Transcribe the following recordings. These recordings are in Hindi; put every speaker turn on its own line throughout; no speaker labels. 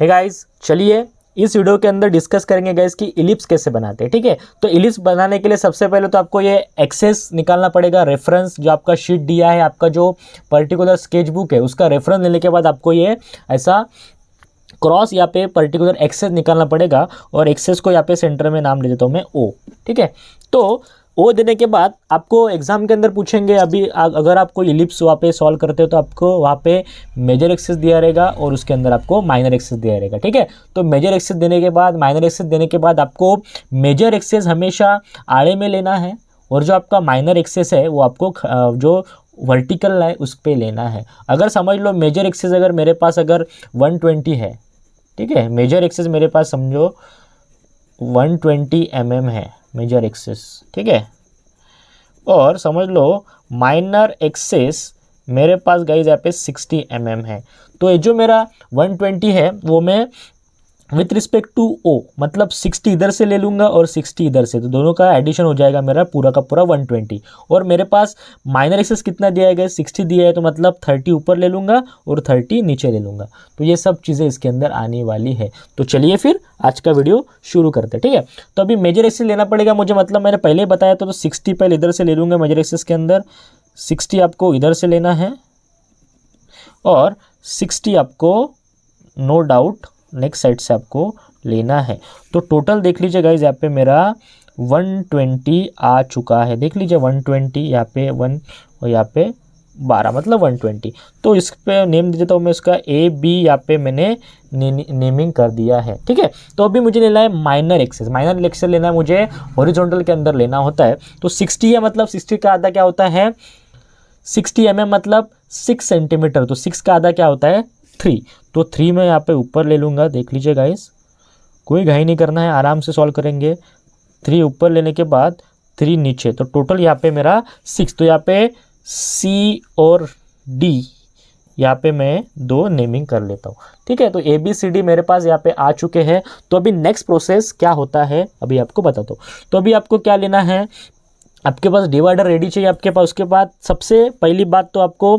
हे गाइस, चलिए इस वीडियो के अंदर डिस्कस करेंगे गाइस कि इलिप्स कैसे बनाते हैं। ठीक है, तो इलिप्स बनाने के लिए सबसे पहले तो आपको ये एक्सेस निकालना पड़ेगा, रेफरेंस जो आपका शीट दिया है, आपका जो पर्टिकुलर स्केच बुक है उसका रेफरेंस लेने के बाद आपको ये ऐसा क्रॉस यहाँ पे पर्टिकुलर एक्सेस निकालना पड़ेगा। और एक्सेस को यहाँ पे सेंटर में नाम दे देता हूँ मैं ओ। ठीक है, तो ओ देने के बाद आपको एग्जाम के अंदर पूछेंगे, अभी अगर आप कोई इलिप्स वहाँ पे सॉल्व करते हो तो आपको वहाँ पे मेजर एक्सेस दिया रहेगा और उसके अंदर आपको माइनर एक्सेस दिया रहेगा। ठीक है, तो मेजर एक्सेस देने के बाद, माइनर एक्सेस देने के बाद आपको मेजर एक्सेस हमेशा आड़े में लेना है और जो आपका माइनर एक्सेस है वो आपको जो वर्टिकल है उस पर लेना है। अगर समझ लो मेजर एक्सेस अगर मेरे पास अगर 120 है, ठीक है, मेजर एक्सेस मेरे पास समझो 120 mm है मेजर एक्सेस। ठीक है, और समझ लो माइनर एक्सेस मेरे पास गाइज यहाँ पे 60 mm है। तो ये जो मेरा 120 है वो मैं विथ रिस्पेक्ट टू ओ मतलब 60 इधर से ले लूँगा और 60 इधर से, तो दोनों का एडिशन हो जाएगा मेरा पूरा का पूरा 120। और मेरे पास माइनर एक्सेस कितना दिया है, 60 दिया है, तो मतलब 30 ऊपर ले लूँगा और 30 नीचे ले लूँगा। तो ये सब चीज़ें इसके अंदर आने वाली है। तो चलिए फिर आज का वीडियो शुरू करते हैं। ठीक है, तो अभी मेजर एक्सेस लेना पड़ेगा मुझे, मतलब मैंने पहले ही बताया तो 60 पहले इधर से ले लूँगा मेजर एक्सेस के अंदर, 60 आपको इधर से लेना है और 60 आपको नो डाउट नेक्स्ट साइड से आपको लेना है। तो टोटल देख लीजिए गाइज, यहाँ पे मेरा 120 आ चुका है। देख लीजिए 120 यहाँ पे 1 और यहाँ पे 12 मतलब 120। तो इस पे नेम दे देता हूँ मैं इसका ए बी, यहाँ पे मैंने नेमिंग कर दिया है। ठीक है, तो अभी मुझे लेना है माइनर एक्सेस। माइनर एक्सेस लेना है मुझे हॉरिजॉन्टल के अंदर लेना होता है। तो 60 है, मतलब 60 का आधा क्या होता है 60 mm मतलब 6 सेंटीमीटर। तो 6 का आधा क्या होता है 3। तो 3 मैं यहाँ पे ऊपर ले लूँगा। देख लीजिए गाइस, कोई घाई नहीं करना है, आराम से सॉल्व करेंगे। 3 ऊपर लेने के बाद 3 नीचे, तो टोटल यहाँ पे मेरा 6। तो यहाँ पे सी और डी यहाँ पे मैं 2 नेमिंग कर लेता हूँ। ठीक है, तो ए बी सी डी मेरे पास यहाँ पे आ चुके हैं। तो अभी नेक्स्ट प्रोसेस क्या होता है अभी आपको बताता हूँ। तो अभी आपको क्या लेना है, आपके पास डिवाइडर रेडी चाहिए आपके पास। उसके बाद सबसे पहली बात तो आपको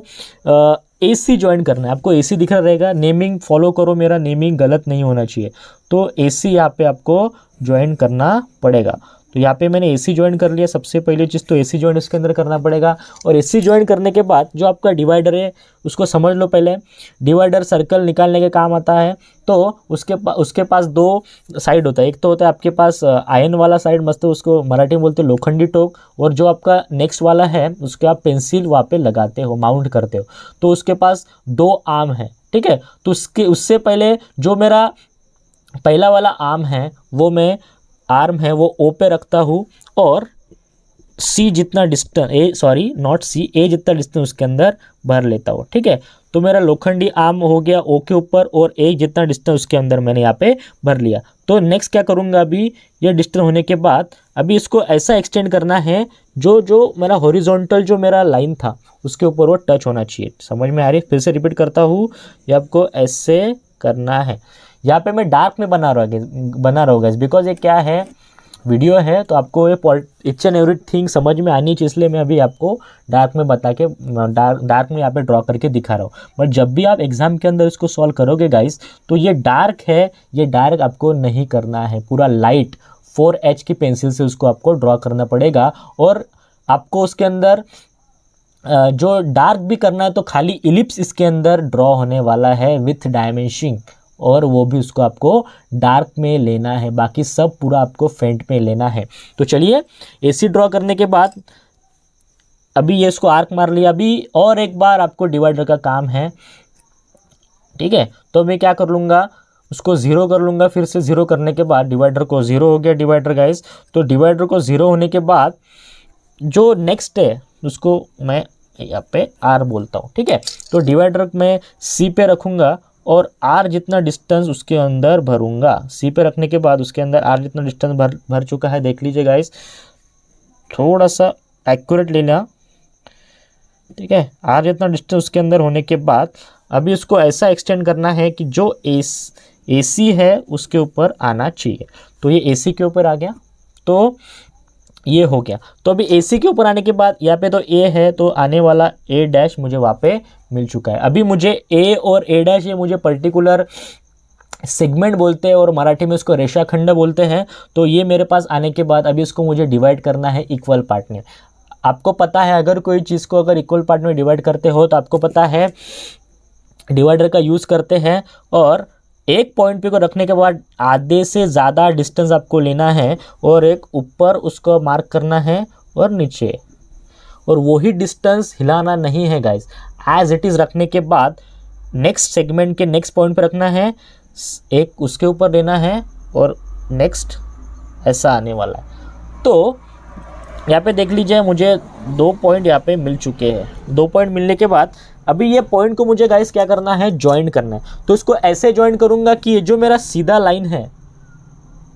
AC ज्वाइन करना है। आपको AC दिख रहा रहेगा, नेमिंग फॉलो करो, मेरा नेमिंग गलत नहीं होना चाहिए। तो AC यहाँ पे आपको ज्वाइन करना पड़ेगा। तो यहाँ पे मैंने AC ज्वाइन कर लिया। सबसे पहली चीज़ तो AC ज्वाइन इसके अंदर करना पड़ेगा। और AC ज्वाइन करने के बाद जो आपका डिवाइडर है उसको समझ लो। पहले डिवाइडर सर्कल निकालने के काम आता है। तो उसके पास 2 साइड होता है। एक तो होता है आपके पास आयन वाला साइड, मस्त उसको मराठी में बोलते हो लोखंडी टोक, और जो आपका नेक्स्ट वाला है उसके आप पेंसिल वहाँ पे लगाते हो, माउंट करते हो। तो उसके पास 2 आर्म है। ठीक है, तो उससे पहले जो मेरा पहला वाला आर्म है वो मैं आर्म है वो ओ पे रखता हूँ और सी जितना डिस्टेंस ए जितना डिस्टेंस उसके अंदर भर लेता हूँ। ठीक है, तो मेरा लोखंडी आर्म हो गया ओ के ऊपर और ए जितना डिस्टेंस उसके अंदर मैंने यहाँ पे भर लिया। तो नेक्स्ट क्या करूँगा, अभी ये डिस्टेंस होने के बाद अभी इसको ऐसा एक्सटेंड करना है जो मेरा हॉरिजॉन्टल जो मेरा लाइन था उसके ऊपर वो टच होना चाहिए। समझ में आ रही है? फिर से रिपीट करता हूँ, ये आपको ऐसे करना है। यहाँ पे मैं डार्क में बना रहा हूँ बिकॉज ये क्या है, वीडियो है, तो आपको ये इच एंड एवरीथिंग समझ में आनी चाहिए, इसलिए मैं अभी आपको डार्क में बता के डार्क में यहाँ पे ड्रॉ करके दिखा रहा हूँ। बट जब भी आप एग्जाम के अंदर इसको सॉल्व करोगे गाइस, तो ये डार्क है, ये डार्क आपको नहीं करना है, पूरा लाइट 4H की पेंसिल से उसको आपको ड्रॉ करना पड़ेगा। और आपको उसके अंदर जो डार्क भी करना है तो खाली इलिप्स इसके अंदर ड्रॉ होने वाला है विथ डायमेंशिंग, और वो भी उसको आपको डार्क में लेना है, बाकी सब पूरा आपको फेंट में लेना है। तो चलिए AC ड्रॉ करने के बाद अभी ये इसको आर्क मार लिया। अभी और एक बार आपको डिवाइडर का काम है। ठीक है, तो मैं क्या कर लूँगा, उसको 0 कर लूँगा। फिर से 0 करने के बाद डिवाइडर को 0 हो गया डिवाइडर गाइस। तो डिवाइडर को 0 होने के बाद जो नेक्स्ट है उसको मैं यहाँ पे R बोलता हूँ। ठीक है, तो डिवाइडर मैं C पे रखूँगा और R जितना डिस्टेंस उसके अंदर भरूंगा। C पे रखने के बाद उसके अंदर R जितना डिस्टेंस भर चुका है। देख लीजिए गाइस, थोड़ा सा एक्यूरेट ले लिया। ठीक है, R जितना डिस्टेंस उसके अंदर होने के बाद अभी उसको ऐसा एक्सटेंड करना है कि जो AC है उसके ऊपर आना चाहिए। तो ये AC के ऊपर आ गया, तो ये हो गया। तो अभी AC के ऊपर आने के बाद यहाँ पे तो A है, तो आने वाला A' मुझे वहाँ पे मिल चुका है। अभी मुझे A और A' ये मुझे पर्टिकुलर सेगमेंट बोलते हैं और मराठी में उसको रेखाखंड बोलते हैं। तो ये मेरे पास आने के बाद अभी इसको मुझे डिवाइड करना है इक्वल पार्ट में। आपको पता है अगर कोई चीज़ को अगर इक्वल पार्ट में डिवाइड करते हो तो आपको पता है डिवाइडर का यूज़ करते हैं, और एक पॉइंट पे को रखने के बाद आधे से ज़्यादा डिस्टेंस आपको लेना है और एक ऊपर उसको मार्क करना है और नीचे, और वही डिस्टेंस हिलाना नहीं है गाइस। एज इट इज़ रखने के बाद नेक्स्ट सेगमेंट के नेक्स्ट पॉइंट पे रखना है, एक उसके ऊपर लेना है और नेक्स्ट ऐसा आने वाला है। तो यहाँ पे देख लीजिए मुझे 2 पॉइंट यहाँ पे मिल चुके हैं। 2 पॉइंट मिलने के बाद अभी ये पॉइंट को मुझे गाइस क्या करना है, ज्वाइन करना है। तो इसको ऐसे ज्वाइन करूँगा कि ये जो मेरा सीधा लाइन है,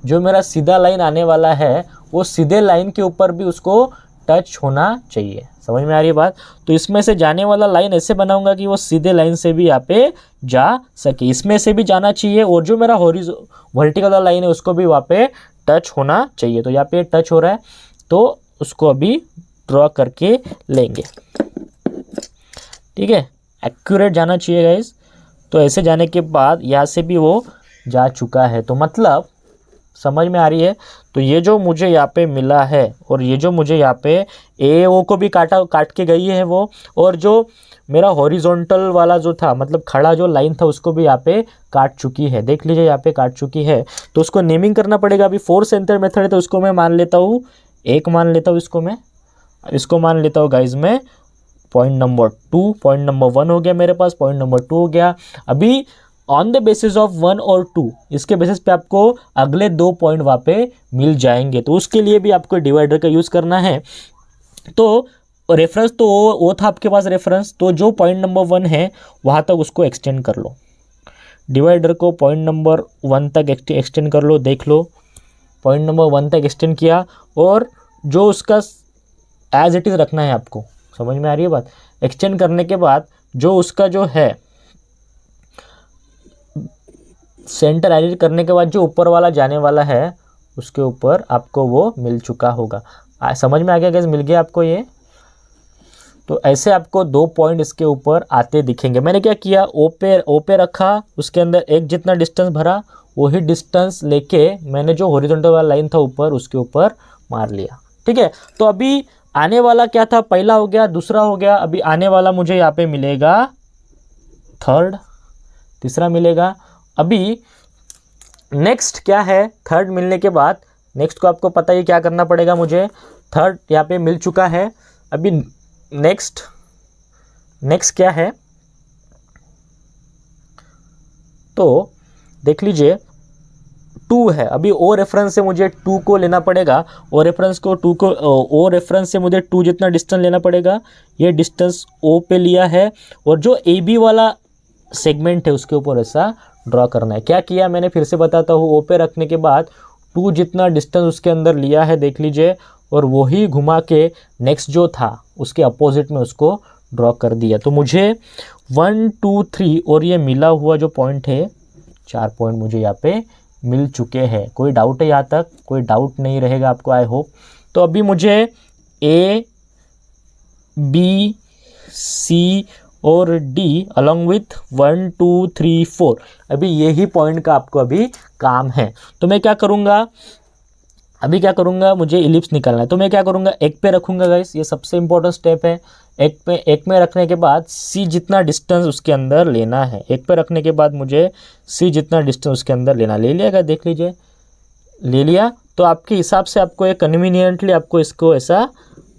जो मेरा सीधा लाइन आने वाला है, वो सीधे लाइन के ऊपर भी उसको टच होना चाहिए। समझ में आ रही है बात? तो इसमें से जाने वाला लाइन ऐसे बनाऊंगा कि वो सीधे लाइन से भी यहाँ पे जा सके, इसमें से भी जाना चाहिए, और जो मेरा वर्टिकल वाला लाइन है उसको भी वहाँ पे टच होना चाहिए। तो यहाँ पे टच हो रहा है, तो उसको अभी ड्रॉ करके लेंगे। ठीक है, एक्यूरेट जाना चाहिए गाइस। तो ऐसे जाने के बाद यहाँ से भी वो जा चुका है, तो मतलब समझ में आ रही है। तो ये जो मुझे यहाँ पे मिला है और ये जो मुझे यहाँ पे ए ओ को भी काट के गई है वो, और जो मेरा हॉरिजॉन्टल वाला जो था मतलब खड़ा जो लाइन था उसको भी यहाँ पे काट चुकी है। देख लीजिए यहाँ पे काट चुकी है। तो उसको नेमिंग करना पड़ेगा। अभी 4 सेंटर मेथड है तो उसको मैं मान लेता हूँ, 1 मान लेता हूँ इसको मान लेता हूँ गाइज मैं पॉइंट नंबर 2। पॉइंट नंबर 1 हो गया मेरे पास, पॉइंट नंबर 2 हो गया। अभी ऑन द बेसिस ऑफ 1 और 2, इसके बेसिस पे आपको अगले 2 पॉइंट वहाँ पे मिल जाएंगे। तो उसके लिए भी आपको डिवाइडर का यूज़ करना है। तो रेफरेंस तो वो था आपके पास रेफरेंस, तो जो पॉइंट नंबर 1 है वहाँ तक उसको एक्सटेंड कर लो। डिवाइडर को पॉइंट नंबर 1 तक एक्सटेंड कर लो। देख लो पॉइंट नंबर 1 तक एक्सटेंड किया, और जो उसका एज इट इज़ रखना है आपको। समझ में आ रही है बात? एक्सटेंड करने के बाद जो उसका जो है सेंटर एडिट करने के बाद जो ऊपर वाला जाने वाला है उसके ऊपर आपको वो मिल चुका होगा। समझ में आ गया गैस? मिल गया आपको ये? तो ऐसे आपको 2 पॉइंट इसके ऊपर आते दिखेंगे। मैंने क्या किया, ओ पे रखा, उसके अंदर एक जितना डिस्टेंस भरा, वही डिस्टेंस लेके मैंने जो हॉरिजॉन्टल वाला लाइन था ऊपर उसके ऊपर मार लिया। ठीक है, तो अभी आने वाला क्या था, पहला हो गया, दूसरा हो गया। अभी आने वाला मुझे यहाँ पे मिलेगा थर्ड, तीसरा मिलेगा। अभी नेक्स्ट क्या है, थर्ड मिलने के बाद नेक्स्ट को आपको पता ही क्या करना पड़ेगा मुझे। थर्ड यहाँ पे मिल चुका है। अभी नेक्स्ट क्या है, तो देख लीजिए 2 है। अभी ओ रेफरेंस से मुझे 2 को लेना पड़ेगा। ओ रेफरेंस से मुझे 2 जितना डिस्टेंस लेना पड़ेगा। ये डिस्टेंस ओ पे लिया है, और जो ए बी वाला सेगमेंट है उसके ऊपर ऐसा ड्रॉ करना है। क्या किया मैंने फिर से बताता हूँ, ओ पे रखने के बाद 2 जितना डिस्टेंस उसके अंदर लिया है, देख लीजिए, और वही घुमा के नेक्स्ट जो था उसके अपोजिट में उसको ड्रॉ कर दिया। तो मुझे 1 2 3 और ये मिला हुआ जो पॉइंट है, 4 पॉइंट मुझे यहाँ पे मिल चुके हैं। कोई डाउट है यहाँ तक? कोई डाउट नहीं रहेगा आपको, आई होप। तो अभी मुझे ए बी सी और डी अलॉन्ग विथ 1 2 3 4, अभी यही पॉइंट का आपको अभी काम है। तो मैं क्या करूँगा, अभी क्या करूँगा, मुझे इलिप्स निकालना है। तो मैं क्या करूँगा, एक पे रखूँगा गाइस, ये सबसे इंपॉर्टेंट स्टेप है। एक में रखने के बाद सी जितना डिस्टेंस उसके अंदर लेना है। एक पे रखने के बाद मुझे सी जितना डिस्टेंस उसके अंदर लेना, ले लिया क्या? देख लीजिए, ले लिया। तो आपके हिसाब से आपको ये कन्वीनियंटली आपको इसको ऐसा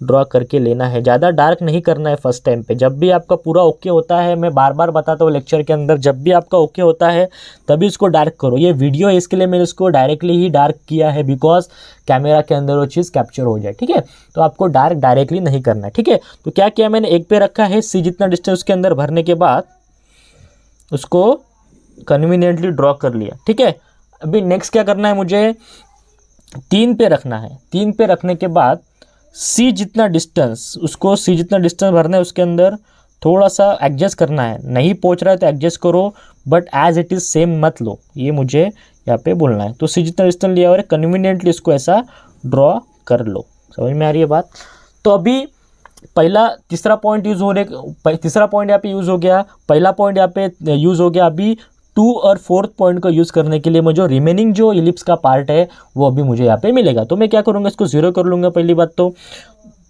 ड्रॉ करके लेना है। ज़्यादा डार्क नहीं करना है फर्स्ट टाइम पे। जब भी आपका पूरा ओके होता है, मैं बार बार बताता हूँ लेक्चर के अंदर, जब भी आपका ओके होता है तभी इसको डार्क करो। ये वीडियो है इसके लिए मैंने इसको डायरेक्टली ही डार्क किया है, बिकॉज कैमरा के अंदर वो चीज़ कैप्चर हो जाए। ठीक है, तो आपको डार्क डायरेक्टली नहीं करना है। ठीक है, तो क्या किया मैंने, एक पे रखा है, सी जितना डिस्टेंस उसके अंदर भरने के बाद उसको कन्वीनियंटली ड्रॉ कर लिया। ठीक है, अभी नेक्स्ट क्या करना है, मुझे 3 पे रखना है। 3 पे रखने के बाद सी जितना डिस्टेंस, उसको सी जितना डिस्टेंस भरना है, उसके अंदर थोड़ा सा एडजस्ट करना है। नहीं पहुंच रहा है तो एडजस्ट करो, but as it is same मत लो, ये मुझे यहाँ पे बोलना है। तो सी जितना डिस्टेंस लिया और कन्वीनियंटली इसको ऐसा ड्रॉ कर लो। समझ में आ रही है बात? तो अभी तीसरा पॉइंट यूज़ हो रहा है, तीसरा पॉइंट यहाँ पे यूज़ हो गया, पहला पॉइंट यहाँ पे यूज़ हो गया। अभी 2 और 4th पॉइंट को यूज़ करने के लिए मुझे जो रिमेनिंग जो इलिप्स का पार्ट है वो अभी मुझे यहाँ पे मिलेगा। तो मैं क्या करूँगा, इसको 0 कर लूँगा। पहली बात तो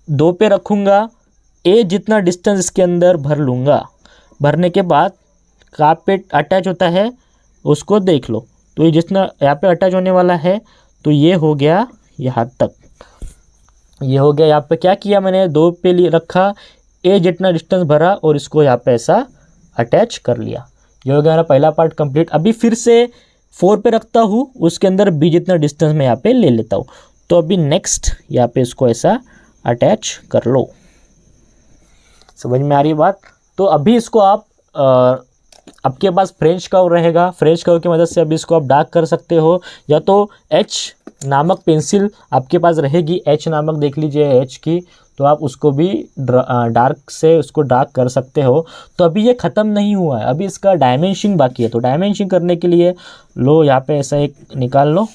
2 पे रखूँगा, ए जितना डिस्टेंस इसके अंदर भर लूँगा। भरने के बाद कहाँ पे अटैच होता है उसको देख लो। तो ये जितना यहाँ पे अटैच होने वाला है, तो ये हो गया यहाँ तक, ये हो गया। यहाँ पे क्या किया मैंने, 2 पे लिए रखा, ए जितना डिस्टेंस भरा और इसको यहाँ पे ऐसा अटैच कर लिया। ये हो गया मेरा पहला पार्ट कंप्लीट। अभी फिर से 4 पे रखता हूँ, उसके अंदर बी जितना डिस्टेंस मैं यहाँ पे ले लेता हूँ। तो अभी नेक्स्ट यहाँ पे इसको ऐसा अटैच कर लो। समझ में आ रही बात। तो अभी इसको आप आपके पास फ्रेंच कर्व रहेगा, फ्रेंच कर्व की मदद से अभी इसको आप डार्क कर सकते हो, या तो एच नामक पेंसिल आपके पास रहेगी, एच नामक देख लीजिए एच की, तो आप उसको भी डार्क से उसको डार्क कर सकते हो। तो अभी ये ख़त्म नहीं हुआ है, अभी इसका डायमेंशनिंग बाकी है। तो डायमेंशनिंग करने के लिए लो यहाँ पे ऐसा एक निकाल लो।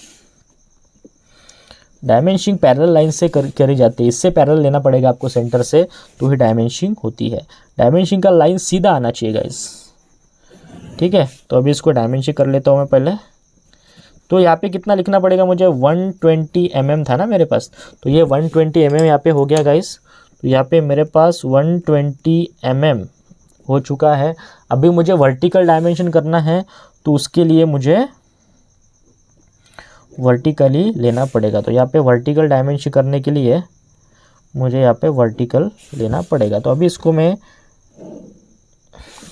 डायमेंशनिंग पैरेलल लाइन से करी जाती है, इससे पैरेलल लेना पड़ेगा आपको सेंटर से, तो ही डायमेंशनिंग होती है। डायमेंशनिंग का लाइन सीधा आना चाहिए गाइस, ठीक है। तो अभी इसको डायमेंशनिंग कर लेता हूँ मैं पहले। तो यहाँ पे कितना लिखना पड़ेगा मुझे, 120 mm था ना मेरे पास, तो ये 120 mm यहाँ पे हो गया गाइस। तो यहाँ पे मेरे पास 120 mm हो चुका है। अभी मुझे वर्टिकल डायमेंशन करना है, तो उसके लिए मुझे वर्टिकली लेना पड़ेगा। तो यहाँ पे वर्टिकल डायमेंशन करने के लिए मुझे यहाँ पे वर्टिकल लेना पड़ेगा। तो अभी इसको मैं,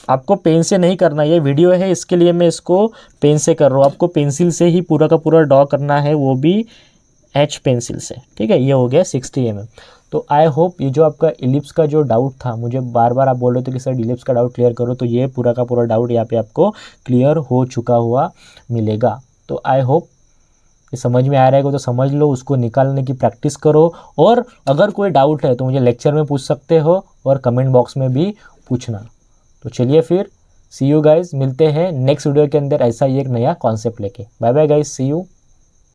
आपको पेन से नहीं करना, ये वीडियो है इसके लिए मैं इसको पेन से कर रहा हूँ। आपको पेंसिल से ही पूरा का पूरा ड्रॉ करना है, वो भी एच पेंसिल से, ठीक है। ये हो गया 60 mm। तो आई होप ये जो आपका इलिप्स का जो डाउट था, मुझे बार बार आप बोल रहे थे कि सर इलिप्स का डाउट क्लियर करो, तो ये पूरा का पूरा डाउट यहाँ पे आपको क्लियर हो चुका हुआ मिलेगा। तो आई होप ये समझ में आ रहेगा, तो समझ लो, उसको निकालने की प्रैक्टिस करो। और अगर कोई डाउट है तो मुझे लेक्चर में पूछ सकते हो और कमेंट बॉक्स में भी पूछना। तो चलिए फिर सी यू गाइज, मिलते हैं नेक्स्ट वीडियो के अंदर ऐसा ही एक नया कॉन्सेप्ट लेके। Bye bye guys, see you.